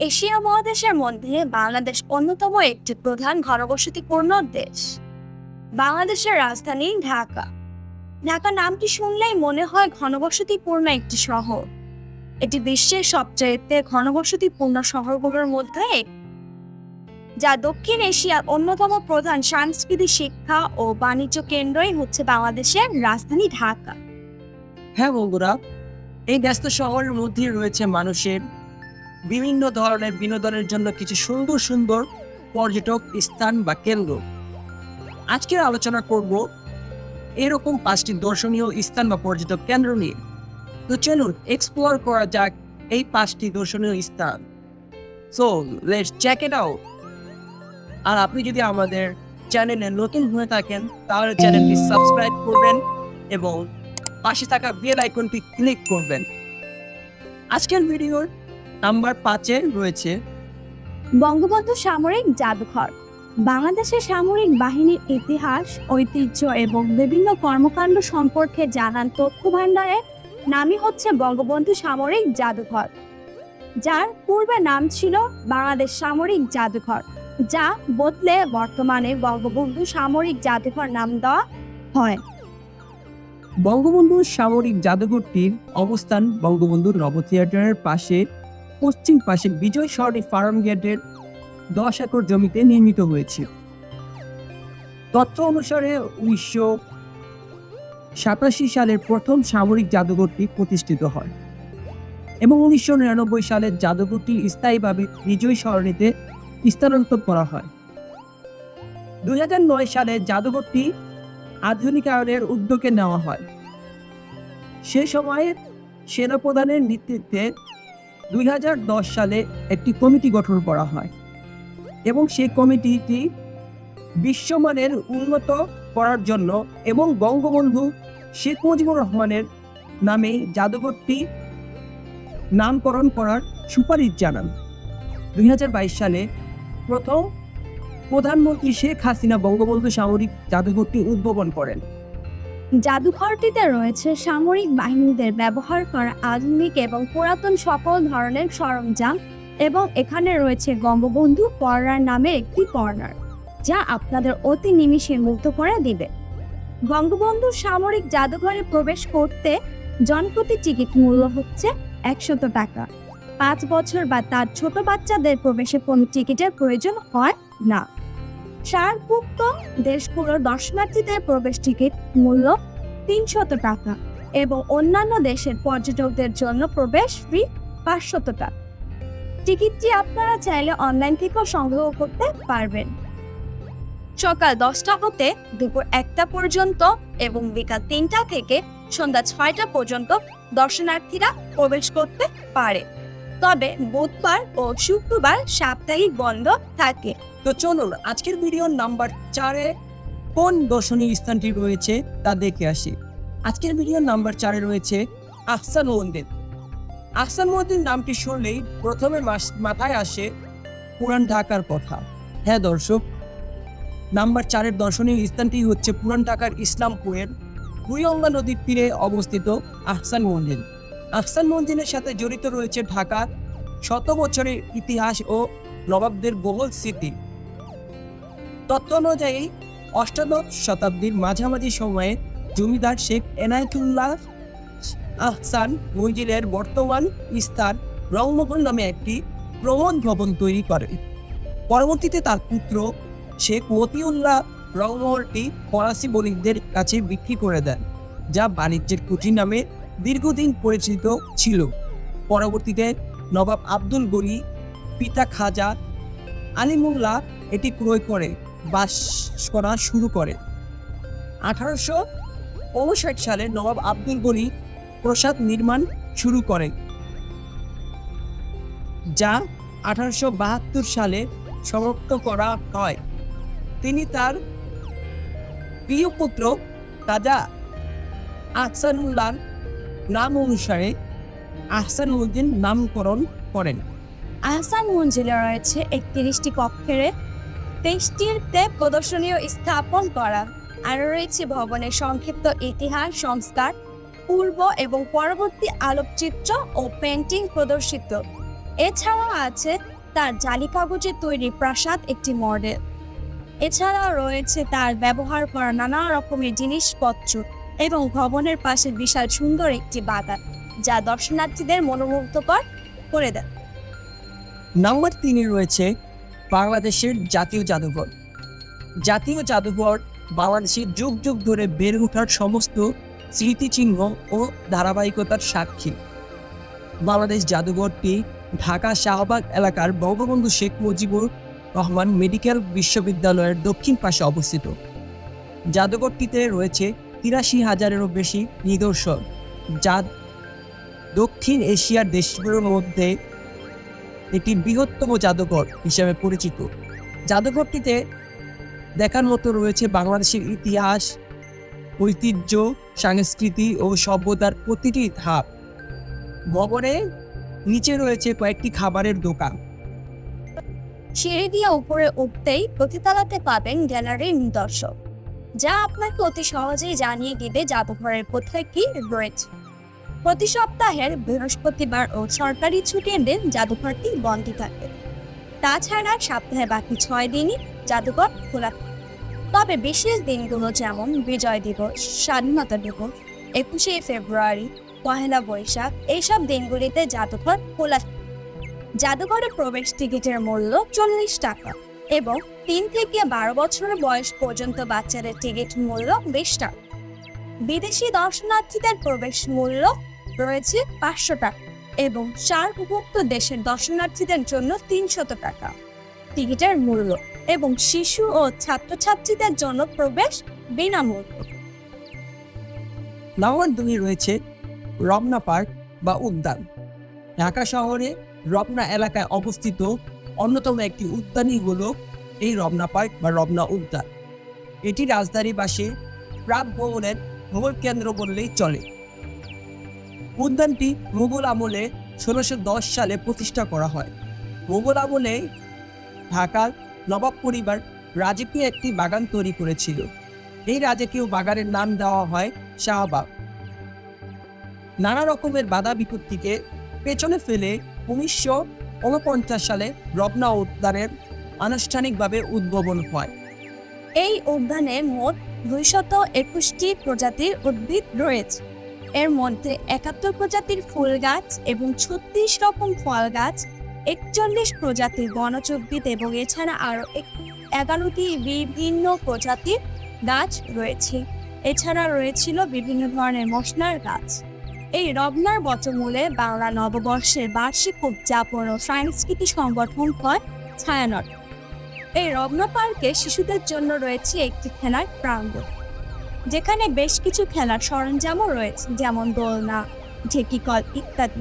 Asia মহাদেশের মধ্যে বাংলাদেশ অন্যতম একটি প্রধান ঘনবসতিপূর্ণ দেশ। বাংলাদেশের রাজধানী ঢাকা। ঢাকা নামটি শুনলেই মনে হয় ঘনবসতিপূর্ণ একটি শহর। এটি বিশ্বের সবচেয়ে ঘনবসতিপূর্ণ শহরগুলোর মধ্যে একটি, যা দক্ষিণ এশিয়ার অন্যতম প্রধান সাংস্কৃতিক, শিক্ষা ও বাণিজ্য কেন্দ্রই হচ্ছে বাংলাদেশের রাজধানী ঢাকা। হ্যাঁ বন্ধুরা, এই ব্যস্ত শহরের মধ্যে রয়েছে মানুষের বিভিন্ন ধরনের বিনোদনের জন্য কিছু সুন্দর সুন্দর পর্যটক স্থান বা কেন্দ্র। আজকে আলোচনা করব এরকম 5টি দর্শনীয় স্থান বা পর্যটক কেন্দ্র নিয়ে। তো চলুন এক্সপ্লোর করা যাক এই 5টি দর্শনীয় স্থান। So let's check it out. আর আপনি যদি আমাদের চ্যানেলে নতুন হয়ে থাকেন তাহলে চ্যানেলটি সাবস্ক্রাইব করবেন এবং পাশে থাকা বেল আইকনটি ক্লিক করবেন। আজকের ভিডিওর নাম্বার 5-এ রয়েছে বঙ্গবন্ধু সামরিক জাদুঘর। বাংলাদেশের সামরিক বাহিনীর ইতিহাস, ঐতিহ্য এবং বিভিন্ন কর্মকাণ্ড সম্পর্কে জানান তথ্য ভাণ্ডারের নামই হচ্ছে বঙ্গবন্ধু সামরিক জাদুঘর, যার পূর্বে নাম ছিল বাংলাদেশ সামরিক জাদুঘর, যা বদলে বর্তমানে বঙ্গবন্ধু সামরিক জাদুঘর নাম দেওয়া হয়। বঙ্গবন্ধু সামরিক জাদুঘরটির অবস্থান বঙ্গবন্ধুর নব থিয়েটারের পাশে পশ্চিম পাশে বিজয় সরণি ফার্ম গেটের 10 একর জমিতে নির্মিত হয়েছে। তথ্য অনুসারে 1987 সালের প্রথম সামরিক জাদুঘরটি প্রতিষ্ঠিত হয় এবং 1999 সালে জাদুঘরটি স্থায়ীভাবে বিজয় সরণিতে স্থানান্তর করা হয়। 2009 সালে জাদুঘরটি আধুনিকায়নের উদ্যোগে নেওয়া হয়। সে সময়ে সেনাপ্রধানের নেতৃত্বে 2010 সালে একটি কমিটি গঠন করা হয় এবং সেই কমিটিটি বিশ্বমানের উন্নত করার জন্য এবং বঙ্গবন্ধু শেখ মুজিবুর রহমানের নামে জাদুঘরটি নামকরণ করার সুপারিশ জানান। 2022 সালে প্রথম প্রধানমন্ত্রী শেখ হাসিনা বঙ্গবন্ধু সামরিক জাদুঘরটি উদ্বোধন করেন। জাদুঘরটিতে রয়েছে সামরিক বাহিনীদের ব্যবহার করা আধুনিক এবং পুরাতন সকল ধরনের সরঞ্জাম এবং এখানে রয়েছে বঙ্গবন্ধু কর্নার নামের একটি কর্নার, যা আপনাদের অতি নিমিষে মুগ্ধ করে দিবে। বঙ্গবন্ধু সামরিক জাদুঘরে প্রবেশ করতে জনপ্রতি টিকিট মূল্য হচ্ছে 100 টাকা। 5 বছর বা তার ছোট বাচ্চাদের প্রবেশে কোনো টিকিটের প্রয়োজন হয় না। সার্কভুক্ত দেশগুলোর দর্শনার্থীদের প্রবেশ টিকিট মূল্য 300 টাকা এবং অন্যান্য দেশের পর্যটকদের জন্য প্রবেশ ফি 500 টাকা। টিকিটটি আপনারা চাইলে অনলাইন থেকেও সংগ্রহ করতে পারবেন। সকাল 10টা হতে দুপুর 1টা পর্যন্ত এবং বিকাল 3টা থেকে সন্ধ্যা 6টা পর্যন্ত দর্শনার্থীরা প্রবেশ করতে পারে, তবে বুধবার ও শুক্রবার সাপ্তাহিক বন্ধ থাকে। তো চলুন আজকের ভিডিওর নাম্বার 4-এ কোন দর্শনীয় স্থানটি রয়েছে তা দেখে আসি। আজকের ভিডিওর নাম্বার 4-এ রয়েছে আহসান মন্দির। আহসান মন্দির নামটি শুনলেই প্রথমে মাথায় আসে পুরান ঢাকার কথা। হ্যাঁ দর্শক, নাম্বার 4-এর দর্শনীয় স্থানটি হচ্ছে পুরান ঢাকার ইসলামপুরের বুড়িগঙ্গা নদীর তীরে অবস্থিত আহসান মন্দির। আহসান মন্দিরের সাথে জড়িত রয়েছে ঢাকার 100 বছরের ইতিহাস ও নবাবদের বহুল স্মৃতি। তথ্য অনুযায়ী 8ম শতাব্দীর মাঝামাঝি সময়ে জমিদার শেখ এনায়েতুল্লাহ আহসান মঞ্জিলের বর্তমান স্থান রংমহল নামে একটি প্রমোদ ভবন তৈরি করেন। পরবর্তীতে তার পুত্র শেখ মতিউল্লাহ রংমহলটি ফরাসি বণিকদের কাছে বিক্রি করে দেন, যা বাণিজ্যের কুঠি নামে দীর্ঘদিন পরিচিত ছিল। পরবর্তীতে নবাব আব্দুল গনি পিতা খাজা আলিমুল্লাহ এটি ক্রয় করে বাস করা শুরু করে। 1859 সালে নবাব আব্দুল গনি প্রাসাদ নির্মাণ শুরু করেন, যা 1872 সালে সমাপ্ত করা হয়। তিনি তার প্রিয় পুত্র খাজা আহসানুল্লাহর নাম অনুসারে আহসান মঞ্জিল নামকরণ করেন। আহসান মঞ্জিলে রয়েছে 31টি কক্ষের 23টিতে প্রদর্শনীয় স্থাপন করা, আরও রয়েছে ভবনের সংক্ষিপ্ত ইতিহাস, সংস্কার, পূর্ব এবং পরবর্তী আলোকচিত্র ও পেন্টিং প্রদর্শিত। এছাড়াও আছে তার জালি কাগজে তৈরি প্রাসাদ একটি মডেল। এছাড়াও রয়েছে তার ব্যবহার করা নানা রকমের জিনিসপত্র এবং ভবনের পাশে বিশাল সুন্দর একটি বাগান, যা দর্শনার্থীদের মনোমুগ্ধকর করে দেয়। নাম্বার 3-এ রয়েছে বাংলাদেশের জাতীয় জাদুঘর। জাতীয় জাদুঘর বাংলাদেশের যুগ যুগ ধরে বেড়ে ওঠার সমস্ত স্মৃতিচিহ্ন ও ধারাবাহিকতার সাক্ষী। বাংলাদেশ জাদুঘরটি ঢাকা শাহবাগ এলাকার বঙ্গবন্ধু শেখ মুজিবুর রহমান মেডিকেল বিশ্ববিদ্যালয়ের দক্ষিণ পাশে অবস্থিত। জাদুঘরটিতে রয়েছে ৮৩,০০০-এরও বেশি নিদর্শন, যা দক্ষিণ এশিয়ার দেশগুলোর মধ্যে একটি বৃহত্তম জাদুঘর হিসেবে পরিচিত। জাদুঘরটিতে দেখার মতো রয়েছে বাংলাদেশের ইতিহাস, ঐতিহ্য, সংস্কৃতি ও সভ্যতার প্রতিটি ধাপ। ভবনের নিচে রয়েছে কয়েকটি খাবারের দোকান। সিঁড়ি দিয়ে উপরে উঠতেই প্রতিতলাতে পাবেন গ্যালারির নিদর্শন, যা আপনাকে অতি সহজেই জানিয়ে দিবে জাদুঘরের কোথায় কি রয়েছে। প্রতি সপ্তাহের বৃহস্পতিবার ও সরকারি ছুটির দিন জাদুঘরটি বন্ধ থাকে। তাছাড়া সপ্তাহে বাকি 6 দিনই জাদুঘর খোলা থাকে। তবে বিশেষ দিনগুলো যেমন বিজয় দিবস, স্বাধীনতা দিবস, 21শে ফেব্রুয়ারি, পহেলা বৈশাখ, এইসব দিনগুলিতে জাদুঘর খোলা থাকে। জাদুঘরে প্রবেশ টিকিটের মূল্য 40 টাকা এবং 3 থেকে 12 বছরের বয়স পর্যন্ত বাচ্চাদের টিকিট মূল্য 20 টাকা। বিদেশি দর্শনার্থীদের প্রবেশ মূল্য রয়েছে 500 টাকা এবং সার্কভুক্ত দেশের দর্শনার্থীদের জন্য 300 টাকা টিকিটের মূল্য, এবং শিশু ও ছাত্রছাত্রীদের জন্য প্রবেশ বিনামূল্য। নাম্বার 2-এ রয়েছে রমনা পার্ক বা উদ্যান। ঢাকা শহরে রমনা এলাকায় অবস্থিত অন্যতম একটি উদ্যানই হলো এই রমনা পার্ক বা রমনা উদ্যান। এটি রাজধানীবাসী প্রাক ভ্রমণের ভ্রমণ কেন্দ্র বললেই চলে। উদ্যানটি মুঘল আমলে 1610 সালে প্রতিষ্ঠা করা হয়। মুঘল আমলে ঢাকার নবাব পরিবার রাজকীয় একটি বাগান তৈরি করেছিল। এই রাজকীয় বাগানের নাম দেওয়া হয় শাহবাগ। নানা রকমের বাধা বিপত্তিকে পেছনে ফেলে 1949 সালে রমনা উদ্যানের আনুষ্ঠানিকভাবে উদ্ভাবন হয়। এই উদ্যানে মোট 221টি প্রজাতির উদ্ভিদ রয়েছে। এর মধ্যে 71 প্রজাতির ফুল গাছ এবং 36 রকম ফল গাছ, 41 প্রজাতির বনজ উদ্ভিদ এবং এছাড়া আরও 11টি বিভিন্ন প্রজাতির গাছ রয়েছে। এছাড়া রয়েছিল বিভিন্ন ধরনের মশলার গাছ। এই রমনার বটমূলে বাংলা নববর্ষের বার্ষিক উদযাপন ও সাংস্কৃতিক সংগঠন হয় ছায়ানট। এই রমনা পার্কে শিশুদের জন্য রয়েছে একটি খেলার প্রাঙ্গণ, যেখানে বেশ কিছু খেলার সরঞ্জামও রয়েছে, যেমন দোলনা, ঢেকিকল ইত্যাদি।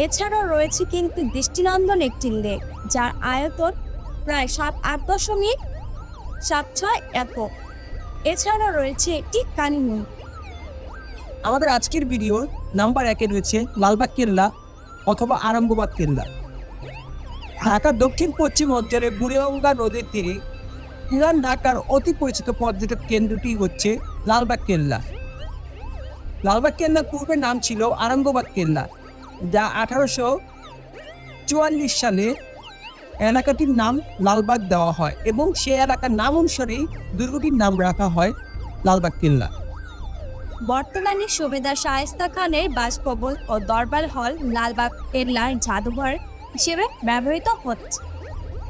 এছাড়াও রয়েছে কিন্তু দৃষ্টিনন্দন একটি লেক, যার আয়তন প্রায় 8.76 একক। এছাড়া রয়েছে একটি কানিমুন। আমাদের আজকের ভিডিও নাম্বার 1-এ রয়েছে লালবাগ কেল্লা অথবা আরামবাগ কেল্লা। ঢাকার দক্ষিণ পশ্চিম অঞ্চলে বুড়িগঙ্গা নদীর তীরে পুরান ঢাকার অতি পরিচিত পর্যটক কেন্দ্রটি হচ্ছে লালবাগ কেল্লা। লালবাগ কেল্লার পূর্বে নাম ছিল আরামবাগ কেল্লা, যা 1844 সালে এলাকাটির নাম লালবাগ দেওয়া হয় এবং সে এলাকার নাম অনুসারেই দুর্গটির নাম রাখা হয় লালবাগ কেল্লা। বর্তমানে সুবেদার শায়েস্তা খানের বাসভবন ও দরবার হল লালবাগ কেল্লার জাদুঘর হিসেবে ব্যবহৃত হচ্ছে।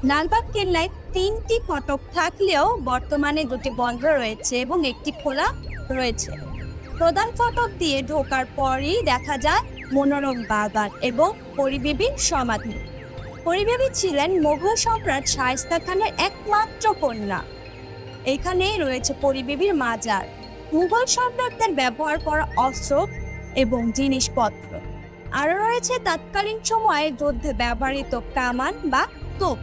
লালবাগ কেল্লায় 3টি ফটক থাকলেও বর্তমানে 2টি বন্ধ রয়েছে এবং একটি খোলা রয়েছে। প্রধান ফটক দিয়ে ঢোকার পরই দেখা যায় মনোরম বাগান এবং পরিবেবীর সমাধি। পরিবেবী ছিলেন মোগল সম্রাট শায়েস্তা খানের একমাত্র কন্যা। এখানেই রয়েছে পরিবেবীর মাজার, মুঘল সম্রাটদের ব্যবহার করা অস্ত্র এবং জিনিসপত্র, আরও রয়েছে তৎকালীন সময়ে যুদ্ধে ব্যবহৃত কামান বা তোপ।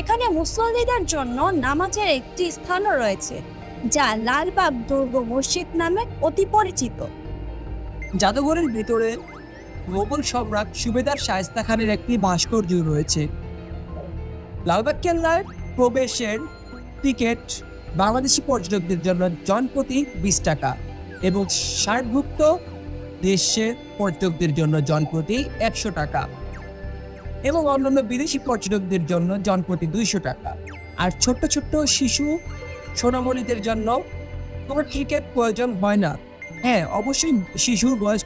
এখানে মুসল্লিদের জন্য নামাজের একটি স্থানও রয়েছে, যা লালবাগ দুর্গ মসজিদ নামে অতি পরিচিত। জাদুঘরের ভিতরে মোগল সম্রাট সুবেদার শায়েস্তা খানের একটি ভাস্কর্য রয়েছে। লালবাগ কেল্লার প্রবেশের টিকিট বাংলাদেশি পর্যটকদের জন্য জনপ্রতি 20 টাকা এবং সার্কভুক্ত দেশের পর্যটকদের জন্য জনপ্রতি 100 টাকা। এবং অন্যান্য বিদেশি পর্যটকদের জন্য জনপ্রতি 200 টাকা। আর ছোট্ট ছোট্ট শিশু সোনামণিদের জন্য কোনো টিকিট প্রয়োজন হয় না। হ্যাঁ, অবশ্যই শিশুর বয়স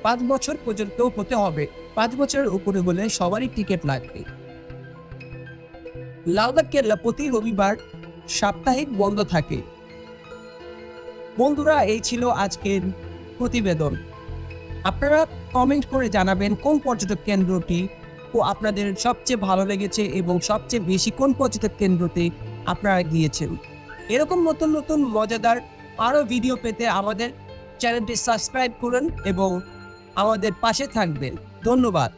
5 বছর পর্যন্ত হতে হবে। 5 বছরের উপরে হলে সবারই টিকিট লাগবে। লালবাগ কেল্লা প্রতি রবিবার সাপ্তাহিক বন্ধ থাকে। বন্ধুরা, এই ছিল আজকের প্রতিবেদন। আপনারা কমেন্ট করে জানাবেন কোন পর্যটক কেন্দ্রটি আপনাদের সবচেয়ে ভালো লেগেছে এবং সবচেয়ে বেশি কোন পর্যটক কেন্দ্রতে আপনারা গিয়েছেন। এরকম নতুন নতুন মজাদার আরও ভিডিও পেতে আমাদের চ্যানেলটি সাবস্ক্রাইব করুন এবং আমাদের পাশে থাকবেন। ধন্যবাদ।